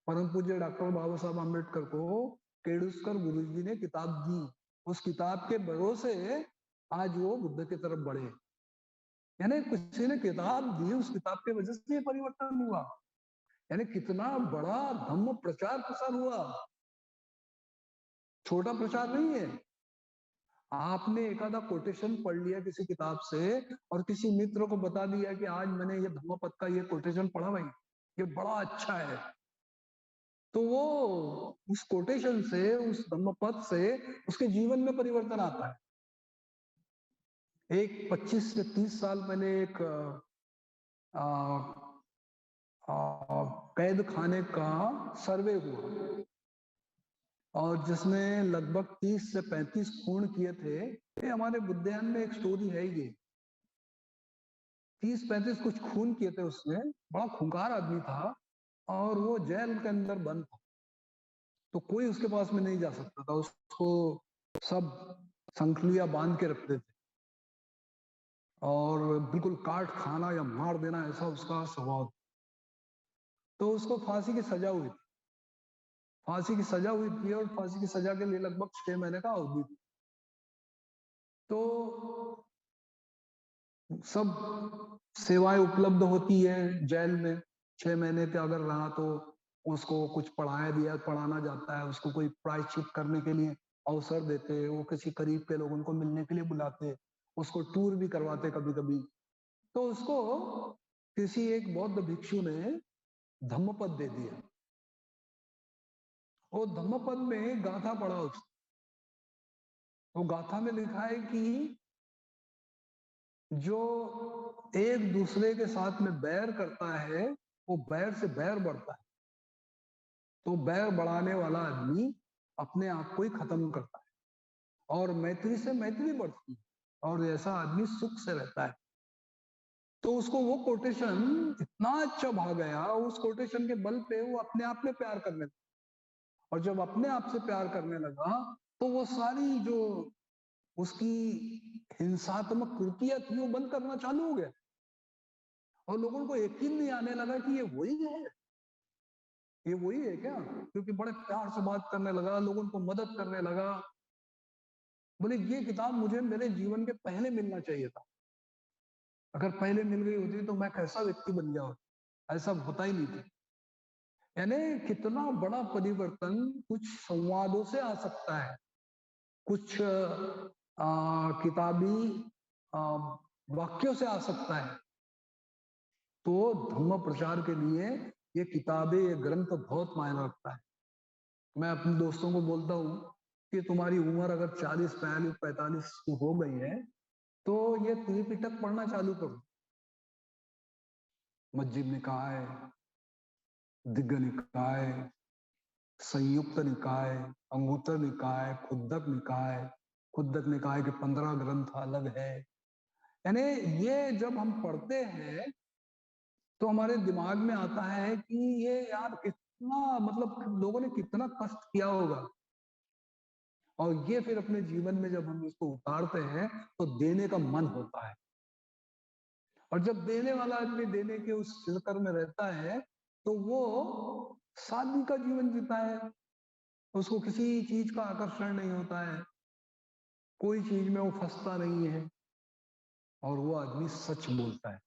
Speaker 1: परम पूज्य डॉक्टर बाबा साहब आम्बेडकर को केडुस्कर गुरुजी ने किताब दी, उस किताब के भरोसे आज वो बुद्ध की तरफ बढ़े। यानी किसी ने किताब दी, उस किताब के वजह से ये परिवर्तन हुआ। यानी कितना बड़ा धम्म प्रचार प्रसार हुआ, छोटा प्रचार नहीं है। आपने एक आधा कोटेशन पढ़ लिया किसी किताब से और किसी मित्र को बता दिया कि आज मैंने ये धम्मपद का ये कोटेशन पढ़ा भाई, ये बड़ा अच्छा है, तो वो उस कोटेशन से, उस धम्मपद से उसके जीवन में परिवर्तन आता है। एक 25 से 30 साल पहले एक कैद खाने का सर्वे हुआ, और जिसने लगभग 30 से 35 खून किए थे। ये हमारे बुद्धियान में एक स्टोरी है ये, 30 35 कुछ खून किए थे उसने, बड़ा खूंखार आदमी था, और वो जेल के अंदर बंद था। तो कोई उसके पास में नहीं जा सकता था, उसको सब संखलिया बांध के रखते थे और बिल्कुल काट खाना या मार देना, ऐसा उसका स्वभाव। तो उसको फांसी की सजा हुई थी, फांसी की सजा हुई थी और फांसी की सजा के लिए लगभग 6 महीने का अवधि थी। तो सब सेवाएं उपलब्ध होती है जेल में। 6 महीने के अगर रहा तो उसको कुछ पढ़ाया दिया, पढ़ाना जाता है, उसको कोई प्रायश्चित करने के लिए अवसर देते, वो किसी करीब के लोग उनको मिलने के लिए बुलाते, उसको टूर भी करवाते कभी कभी। तो उसको किसी एक बौद्ध भिक्षु ने धम्मपद दे दिया। वो धम्मपद में गाथा पढ़ा उसने। तो गाथा में लिखा है कि जो एक दूसरे के साथ में बैर करता है वो बैर से बैर बढ़ता है, तो बैर बढ़ाने वाला आदमी अपने आप को ही खत्म करता है और मैत्री से मैत्री बढ़ती है और ऐसा आदमी सुख से रहता है। तो उसको वो कोटेशन इतना अच्छा भा गया, उस कोटेशन के बल पे वो अपने आप में प्यार करने लगा। और जब अपने आप से प्यार करने लगा तो वो सारी जो उसकी हिंसात्मक कृतियां थी वो बंद करना चालू हो गया और लोगों को यकीन नहीं आने लगा कि ये वही है, ये वही है क्या, क्योंकि बड़े प्यार से बात करने लगा, लोगों को मदद करने लगा। बोले ये किताब मुझे मेरे जीवन के पहले मिलना चाहिए था, अगर पहले मिल गई होती तो मैं कैसा व्यक्ति बन गया होता, ऐसा होता ही नहीं था। यानी कितना बड़ा परिवर्तन कुछ संवादों से आ सकता है, कुछ किताबी आ, वाक्यों से आ सकता है। तो धर्म प्रचार के लिए ये किताबें, ये ग्रंथ बहुत मायने रखता है। मैं अपने दोस्तों को बोलता हूँ कि तुम्हारी उम्र अगर 40, 42, 45 हो गई है तो ये त्रिपिटक पढ़ना चालू करो। मज्जिद निकाय, दिग्ग निकाय, संयुक्त निकाय, अंगुत्तर निकाय, खुद्दक निकाय। खुद्दक निकाय के 15 ग्रंथ अलग है। यानी ये जब हम पढ़ते हैं तो हमारे दिमाग में आता है कि ये यार कितना, मतलब लोगों ने कितना कष्ट किया होगा। और ये फिर अपने जीवन में जब हम इसको उतारते हैं तो देने का मन होता है। और जब देने वाला आदमी देने के उस चक्कर में रहता है तो वो सादगी का जीवन जीता है, उसको किसी चीज का आकर्षण नहीं होता है, कोई चीज में वो फंसता नहीं है और वो आदमी सच बोलता है,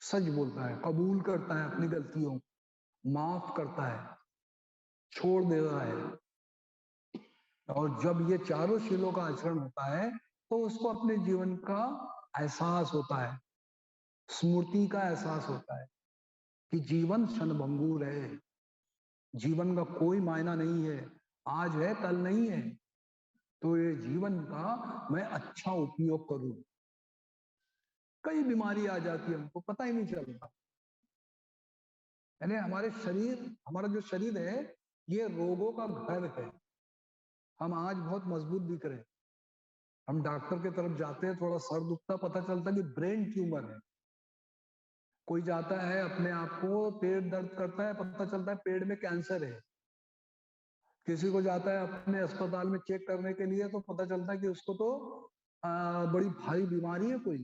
Speaker 1: सच बोलता है, कबूल करता है अपनी गलतियों, माफ करता है, छोड़ देता है। और जब ये चारों शीलों का आचरण होता है तो उसको अपने जीवन का एहसास होता है, स्मृति का एहसास होता है कि जीवन क्षणभंगुर है, जीवन का कोई मायना नहीं है, आज है कल नहीं है। तो ये जीवन का मैं अच्छा उपयोग करूं। कई बीमारी आ जाती है, हमको पता ही नहीं चलता। यानी हमारे शरीर, हमारा जो शरीर है ये रोगों का घर है। हम आज बहुत मजबूत दिख रहे हैं, हम डॉक्टर की तरफ जाते हैं, थोड़ा सर दुखता, पता चलता कि ब्रेन ट्यूमर है। कोई जाता है अपने आप को, पेट दर्द करता है, पता चलता है पेट में कैंसर है। किसी को जाता है अपने अस्पताल में चेक करने के लिए तो पता चलता है कि उसको तो बड़ी भारी बीमारी है कोई।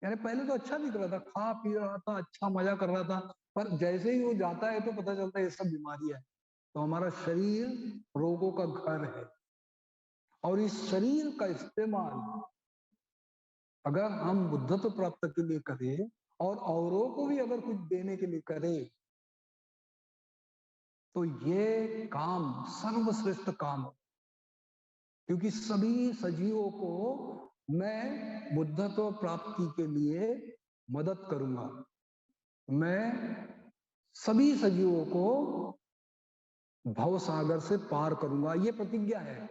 Speaker 1: यानी पहले तो अच्छा दिख रहा था, खा पी रहा था, अच्छा मजा कर रहा था, पर जैसे ही वो जाता है तो पता चलता है ये सब बीमारी है। तो हमारा शरीर रोगों का घर है और इस शरीर का इस्तेमाल अगर हम बुद्धत्व प्राप्त के लिए करें और औरों को भी अगर कुछ देने के लिए करें तो ये काम सर्वश्रेष्ठ काम है। क्योंकि सभी सजीवों को मैं बुद्धत्व प्राप्ति के लिए मदद करूंगा, मैं सभी सजीवों को भव सागर से पार करूंगा, ये प्रतिज्ञा है।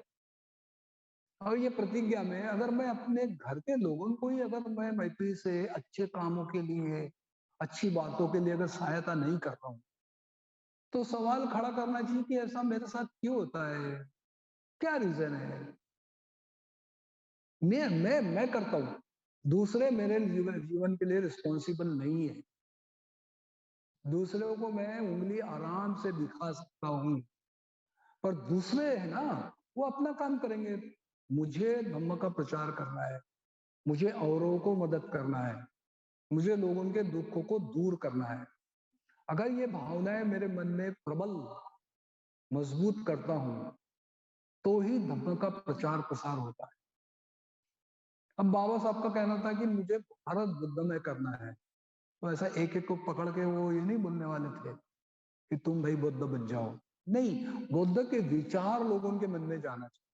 Speaker 1: और ये प्रतिज्ञा में अगर मैं अपने घर के लोगों को ही अगर मैं मैत्री से अच्छे कामों के लिए, अच्छी बातों के लिए अगर सहायता नहीं कर रहा हूं तो सवाल खड़ा करना चाहिए कि ऐसा मेरे साथ क्यों होता है, क्या रीजन है। मैं करता हूं, दूसरे मेरे जीवन के लिए रिस्पॉन्सिबल नहीं है। दूसरों को मैं उंगली आराम से दिखा सकता हूं पर दूसरे है ना, वो अपना काम करेंगे। मुझे धम्म का प्रचार करना है, मुझे औरों को मदद करना है, मुझे लोगों के दुखों को दूर करना है। अगर ये भावनाएं मेरे मन में प्रबल मजबूत करता हूं, तो ही धम्म का प्रचार प्रसार होता है। अब बाबा साहब का कहना था कि मुझे भारत बुद्ध में करना है, तो ऐसा एक एक को पकड़ के वो ये नहीं बोलने वाले थे कि तुम भाई बुद्ध बन जाओ। नहीं, बुद्ध के विचार लोगों के मन में जाना चाहिए,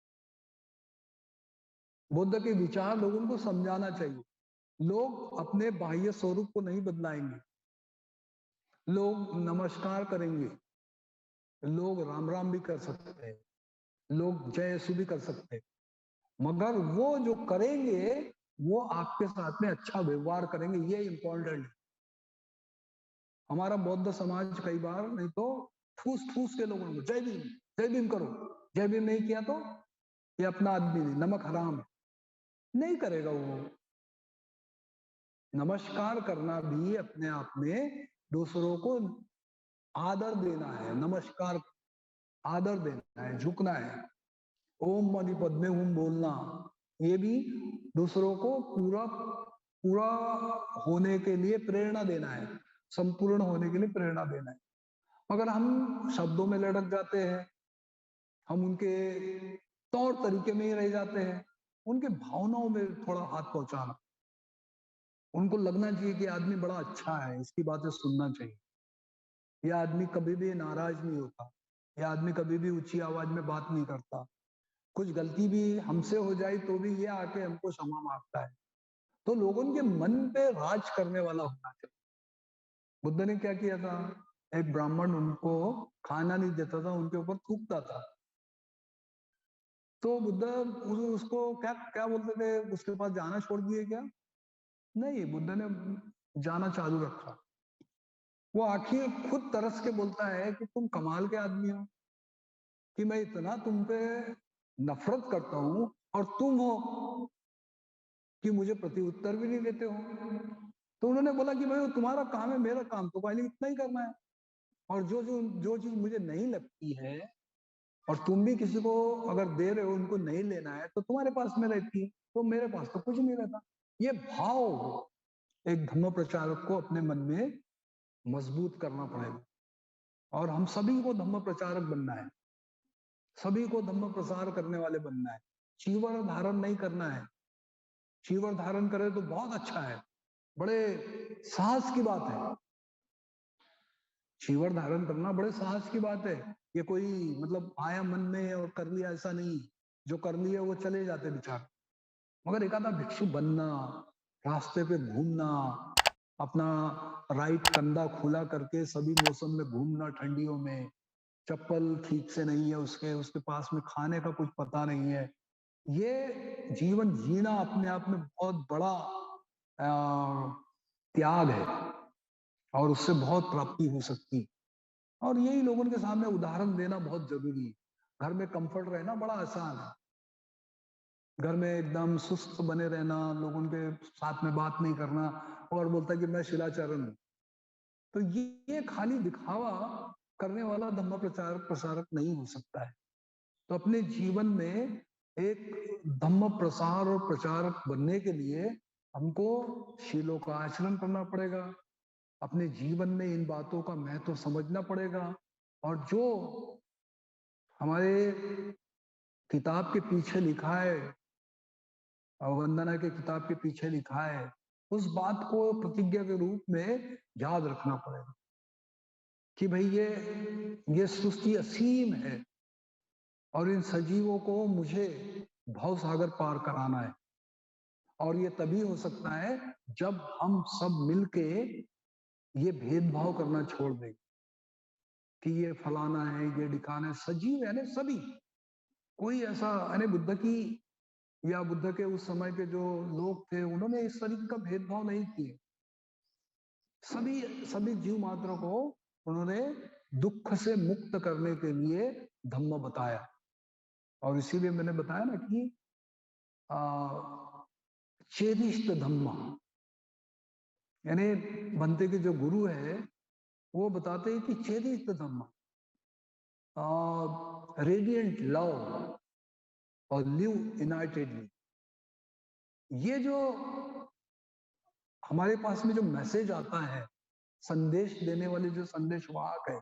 Speaker 1: बुद्ध के विचार लोगों को समझाना चाहिए। लोग अपने बाह्य स्वरूप को नहीं बदलाएंगे, लोग नमस्कार करेंगे, लोग राम राम भी कर सकते हैं, लोग जय यीशु भी कर सकते हैं, मगर वो जो करेंगे वो आपके साथ में अच्छा व्यवहार करेंगे, ये इंपॉर्टेंट है। हमारा बौद्ध समाज कई बार नहीं तो ठूस ठूस के लोगों को जय भीम करो, जय भीम नहीं किया तो ये अपना आदमी नहीं, नमक हराम है, नहीं करेगा वो। नमस्कार करना भी अपने आप में दूसरों को आदर देना है, नमस्कार आदर देना है, झुकना है। ओम मणि पद्मे हूं बोलना, ये भी दूसरों को पूरा पूरा होने के लिए प्रेरणा देना है, संपूर्ण होने के लिए प्रेरणा देना है। मगर हम शब्दों में लड़क जाते हैं, हम उनके तौर तरीके में ही रह जाते हैं, उनके भावनाओं में थोड़ा हाथ पहुंचाना। उनको लगना चाहिए कि आदमी बड़ा अच्छा है, इसकी बातें सुनना चाहिए, यह आदमी कभी भी नाराज नहीं होता, यह आदमी कभी भी ऊंची आवाज में बात नहीं करता, कुछ गलती भी हमसे हो जाए तो भी ये आके हमको क्षमा मांगता है। तो लोगों के मन पे राज करने वाला होना चाहिए। बुद्ध ने क्या किया था, एक ब्राह्मण उनको खाना नहीं देता था, उनके ऊपर थूकता था, तो बुद्ध उसको क्या क्या बोलते थे, उसके पास जाना छोड़ दिए क्या? नहीं, बुद्ध ने जाना चालू रखा। वो आखिर खुद तरस के बोलता है कि तुम कमाल के आदमी हो कि मैं इतना तुम पे नफरत करता हूं और तुम हो कि मुझे प्रति उत्तर भी नहीं देते हो। तो उन्होंने बोला कि भाई वो तुम्हारा काम है, मेरा काम तो पहले इतना ही करना है, और जो जो जो चीज मुझे नहीं लगती है और तुम भी किसी को अगर दे रहे हो, उनको नहीं लेना है, तो तुम्हारे पास में रहती है, तो मेरे पास तो कुछ नहीं रहता। ये भाव एक धम्म प्रचारक को अपने मन में मजबूत करना पड़ेगा, और हम सभी को धम्म प्रचारक बनना है, सभी को धम्म प्रसार करने वाले बनना है। चीवर धारण नहीं करना है, चीवर धारण करे तो बहुत अच्छा है, बड़े साहस की बात है। चीवर धारण करना बड़े साहस की बात है, ये कोई मतलब आया मन में और कर लिया ऐसा नहीं, जो कर लिया वो चले जाते विचार। मगर एक आधा भिक्षु बनना, रास्ते पे घूमना, अपना राइट कंधा खुला करके सभी मौसम में घूमना, ठंडियों में चप्पल ठीक से नहीं है उसके उसके पास में खाने का कुछ पता नहीं है, ये जीवन जीना अपने आप में बहुत बड़ा त्याग है, और उससे बहुत प्राप्ति हो सकती है। और यही लोगों के सामने उदाहरण देना बहुत जरूरी है। घर में कंफर्ट रहना बड़ा आसान है, घर में एकदम सुस्त बने रहना, लोगों के साथ में बात नहीं करना, और बोलता है कि मैं शिलाचरण हूं, तो ये खाली दिखावा करने वाला धम्म प्रचारक प्रसारक नहीं हो सकता है। तो अपने जीवन में एक धम्म प्रसार और प्रचारक बनने के लिए हमको शीलों का आचरण करना पड़ेगा, अपने जीवन में इन बातों का महत्व समझना पड़ेगा, और जो हमारे किताब के पीछे लिखा है, वंदना के किताब के पीछे लिखा है, उस बात को प्रतिज्ञा के रूप में याद रखना पड़ेगा कि भाई ये सृष्टि असीम है, और इन सजीवों को मुझे भव सागर पार कराना है, और ये तभी हो सकता है जब हम सब मिलके ये भेदभाव करना छोड़ दें कि ये फलाना है, ये दिखाना है। सजीव यानी सभी, कोई ऐसा यानी बुद्ध की या बुद्ध के उस समय के जो लोग थे, उन्होंने इस तरीके का भेदभाव नहीं किए, सभी सभी जीव मात्र को उन्होंने दुख से मुक्त करने के लिए धम्म बताया। और इसीलिए मैंने बताया ना कि चेदिष्ट धम्म, यानी बनते के जो गुरु है वो बताते हैं कि चेदिष्ट धम्म, रेडिएंट लव और लिव यूनाइटेडली। ये जो हमारे पास में जो मैसेज आता है, संदेश देने वाले जो संदेशवाहक है,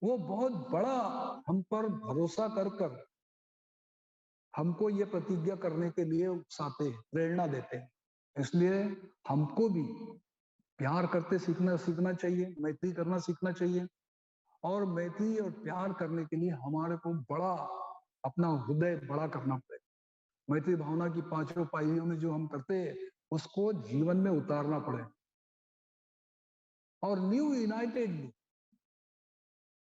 Speaker 1: वो बहुत बड़ा हम पर भरोसा कर कर हमको ये प्रतिज्ञा करने के लिए उकसाते हैं, प्रेरणा देते हैं। इसलिए हमको भी प्यार करते सीखना चाहिए, मैत्री करना सीखना चाहिए। और मैत्री और प्यार करने के लिए हमारे को बड़ा अपना हृदय बड़ा करना पड़ेगा। मैत्री भावना की पांचों पाइयों में जो हम करते हैं उसको जीवन में उतारना पड़े। और न्यू यूनाइटेड,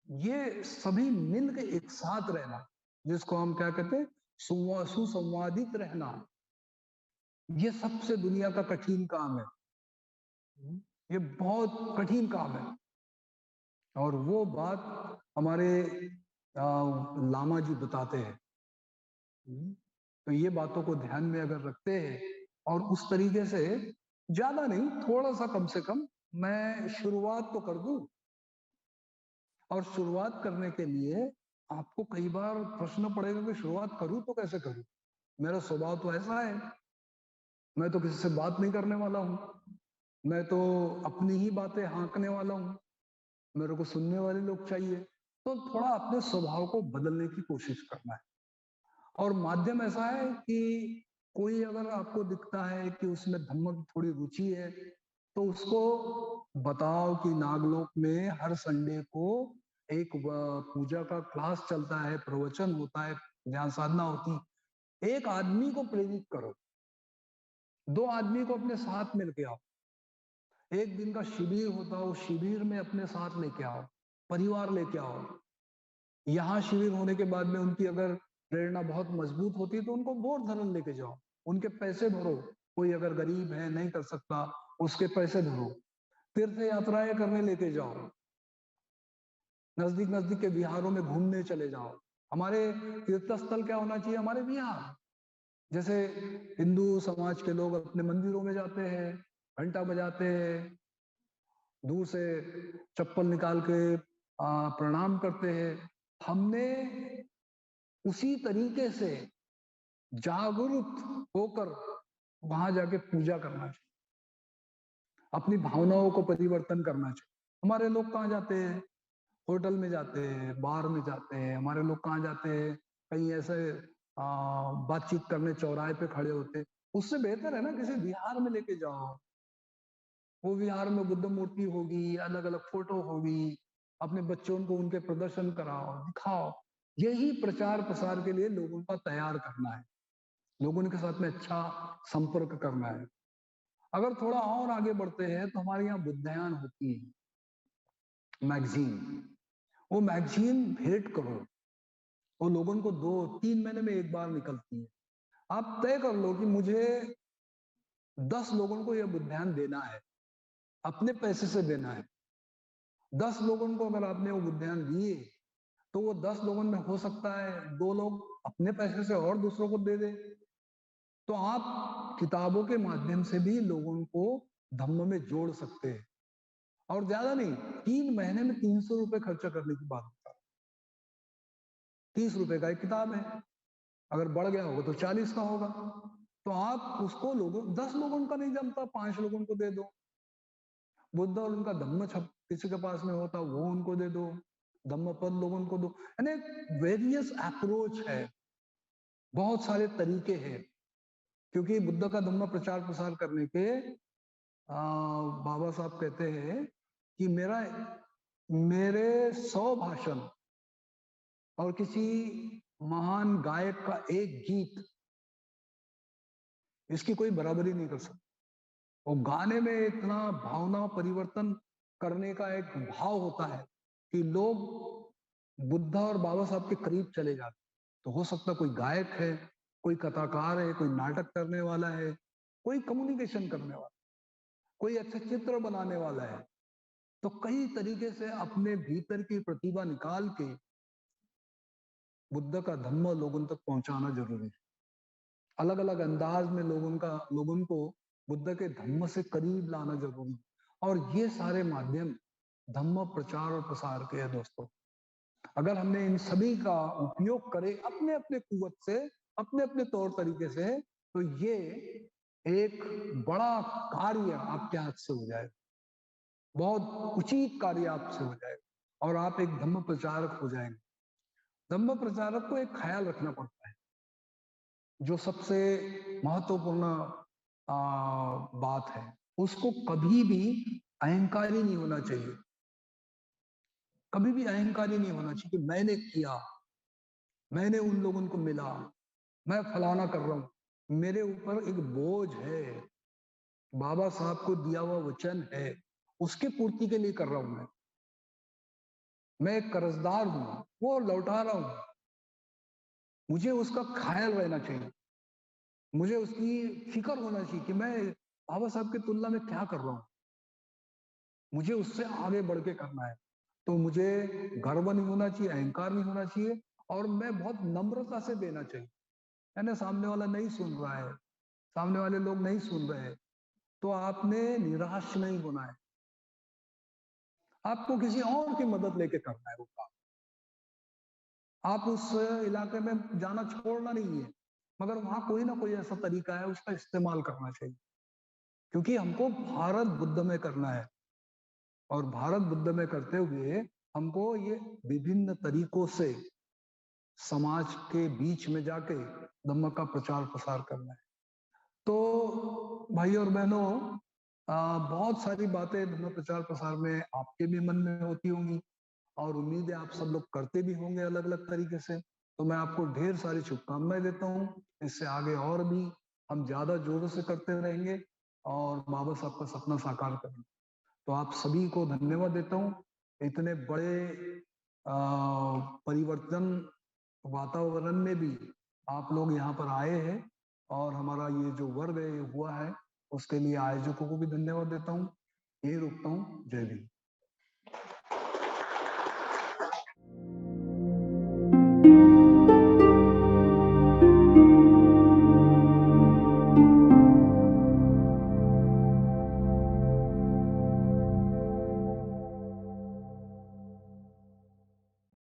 Speaker 1: ये सभी मिल के एक साथ रहना, जिसको हम क्या कहते हैं, सुसंवादित रहना, ये सबसे दुनिया का कठिन काम है। ये बहुत कठिन काम है। और वो बात हमारे लामा जी बताते हैं। तो ये बातों को ध्यान में अगर रखते हैं और उस तरीके से, ज्यादा नहीं, थोड़ा सा कम से कम मैं शुरुआत तो कर दूं। और शुरुआत करने के लिए आपको कई बार प्रश्न पड़ेगा कि शुरुआत करूं तो कैसे करूं। मेरा स्वभाव तो ऐसा है, मैं तो किसी से बात नहीं करने वाला हूं, मैं तो अपनी ही बातें हाँकने वाला हूं, मेरे को सुनने वाले लोग चाहिए। तो थोड़ा अपने स्वभाव को बदलने की कोशिश करना है। और माध्यम ऐसा है कि कोई अगर आपको दिखता है कि उसमें धम्म की थोड़ी रुचि है, तो उसको बताओ कि नागलोक में हर संडे को एक पूजा का क्लास चलता है, प्रवचन होता है, ध्यान साधना होती। एक आदमी को प्रेरित करो, 2 आदमी को अपने साथ में लेके आओ। एक दिन का शिविर होता है, उस शिविर में अपने साथ लेके आओ, परिवार लेके आओ। यहाँ शिविर होने के बाद में उनकी अगर प्रेरणा बहुत मजबूत होती है तो उनको बोर धरन लेके जाओ, उनके पैसे भरो। कोई अगर गरीब है, नहीं कर सकता, उसके पैसे भरो। तीर्थ यात्राएं करने लेके जाओ, नजदीक नजदीक के विहारों में घूमने चले जाओ। हमारे तीर्थ स्थल क्या होना चाहिए, हमारे विहार। जैसे हिंदू समाज के लोग अपने मंदिरों में जाते हैं, घंटा बजाते हैं, दूर से चप्पल निकाल के प्रणाम करते हैं। हमने उसी तरीके से जागरूक होकर वहां जाके पूजा करना चाहिए, अपनी भावनाओं को परिवर्तन करना चाहिए। हमारे लोग कहाँ जाते हैं, होटल में जाते हैं, बार में जाते हैं। हमारे लोग कहाँ जाते हैं, कहीं ऐसे बातचीत करने चौराहे पे खड़े होते हैं। उससे बेहतर है ना किसी विहार में लेके जाओ, वो विहार में बुद्ध मूर्ति होगी, अलग अलग फोटो होगी, अपने बच्चों को उनके प्रदर्शन कराओ, दिखाओ। यही प्रचार प्रसार के लिए लोगों का तैयार करना है, लोगों के साथ में अच्छा संपर्क करना है। अगर थोड़ा और आगे बढ़ते हैं तो हमारे यहाँ बुद्धायन होती है मैगजीन। वो मैगजीन भेंट करो, वो लोगों को 2-3 महीने में एक बार निकलती है। आप तय कर लो कि मुझे 10 लोगों को यह बुद्धायन देना है, अपने पैसे से देना है। 10 लोगों को अगर आपने वो बुद्धायन दिए तो वो 10 लोगों में हो सकता है 2 लोग अपने पैसे से और दूसरों को दे दे। तो आप किताबों के माध्यम से भी लोगों को धम्म में जोड़ सकते हैं। और ज्यादा नहीं, 3 महीने में 300 रुपए खर्चा करने की बात होता है। 30 रुपए का एक किताब है, अगर बढ़ गया होगा तो 40 का होगा। तो आप उसको लोगों 10 लोगों का नहीं जमता, 5 लोगों को दे दो। बुद्ध और उनका धम्म छप किसी के पास में होता, वो उनको दे दो। धम्म पद लोगों को दो। यानी वेरियस अप्रोच है, बहुत सारे तरीके हैं। क्योंकि बुद्ध का धम्म प्रचार प्रसार करने के बाबा साहब कहते हैं कि मेरे 100 भाषण और किसी महान गायक का एक गीत इसकी कोई बराबरी नहीं कर सकता। वो गाने में इतना भावना परिवर्तन करने का एक भाव होता है कि लोग बुद्ध और बाबा साहब के करीब चले जाते। तो हो सकता कोई गायक है, कोई कथाकार है, कोई नाटक करने वाला है, कोई कम्युनिकेशन करने वाला, कोई अच्छे चित्र बनाने वाला है। तो कई तरीके से अपने भीतर की प्रतिभा निकाल के बुद्ध का धम्म लोगों तक पहुंचाना जरूरी है। अलग अलग अंदाज में लोगों को बुद्ध के धम्म से करीब लाना जरूरी है। और ये सारे माध्यम धम्म प्रचार और प्रसार के हैं दोस्तों। अगर हमने इन सभी का उपयोग करे अपने अपने कुवत से, अपने अपने तौर तरीके से, तो ये एक बड़ा कार्य आपके हाथ से हो जाएगा, बहुत उचित कार्य आपसे हो जाएगा और आप एक धम्म प्रचारक हो जाएंगे। धम्म प्रचारक को एक ख्याल रखना पड़ता है, जो सबसे महत्वपूर्ण बात है, उसको कभी भी अहंकारी नहीं होना चाहिए। कभी भी अहंकारी नहीं होना चाहिए कि मैंने किया, मैंने उन लोगों को मिला, मैं फलाना कर रहा हूं। मेरे ऊपर एक बोझ है, बाबा साहब को दिया हुआ वचन है, उसके पूर्ति के लिए कर रहा हूं। मैं एक कर्जदार हूं, वो लौटा रहा हूं। मुझे उसका ख्याल रहना चाहिए, मुझे उसकी फिक्र होना चाहिए कि मैं बाबा साहब की तुलना में क्या कर रहा हूं, मुझे उससे आगे बढ़ के करना है। तो मुझे गर्व नहीं होना चाहिए, अहंकार नहीं होना चाहिए, और मैं बहुत नम्रता से देना चाहिए। यानी सामने वाला नहीं सुन रहा है, सामने वाले लोग नहीं सुन रहे हैं, तो आपने निराश नहीं होना है, आपको किसी और की मदद लेके करना है वो काम। आप उस इलाके में जाना छोड़ना नहीं है, मगर वहां कोई ना कोई ऐसा तरीका है, उसका इस्तेमाल करना चाहिए, क्योंकि हमको भारत बुद्ध में करना है। और भारत बुद्ध में करते हुए हमको ये विभिन्न तरीकों से समाज के बीच में जाके धम्म का प्रचार प्रसार करना है। तो भाई और बहनों, बहुत सारी बातें धम्म प्रचार प्रसार में आपके भी मन में होती होंगी, और उम्मीद है आप सब लोग करते भी होंगे अलग अलग तरीके से। तो मैं आपको ढेर सारी शुभकामनाएं देता हूँ, इससे आगे और भी हम ज्यादा जोरों से करते रहेंगे और बाबा साहब का सपना साकार करेंगे। तो आप सभी को धन्यवाद देता हूँ, इतने बड़े परिवर्तन वातावरण में भी आप लोग यहाँ पर आए हैं, और हमारा ये जो वर्ग हुआ है उसके लिए आयोजकों को भी धन्यवाद देता हूँ। यही रुकता हूँ। जय भीम।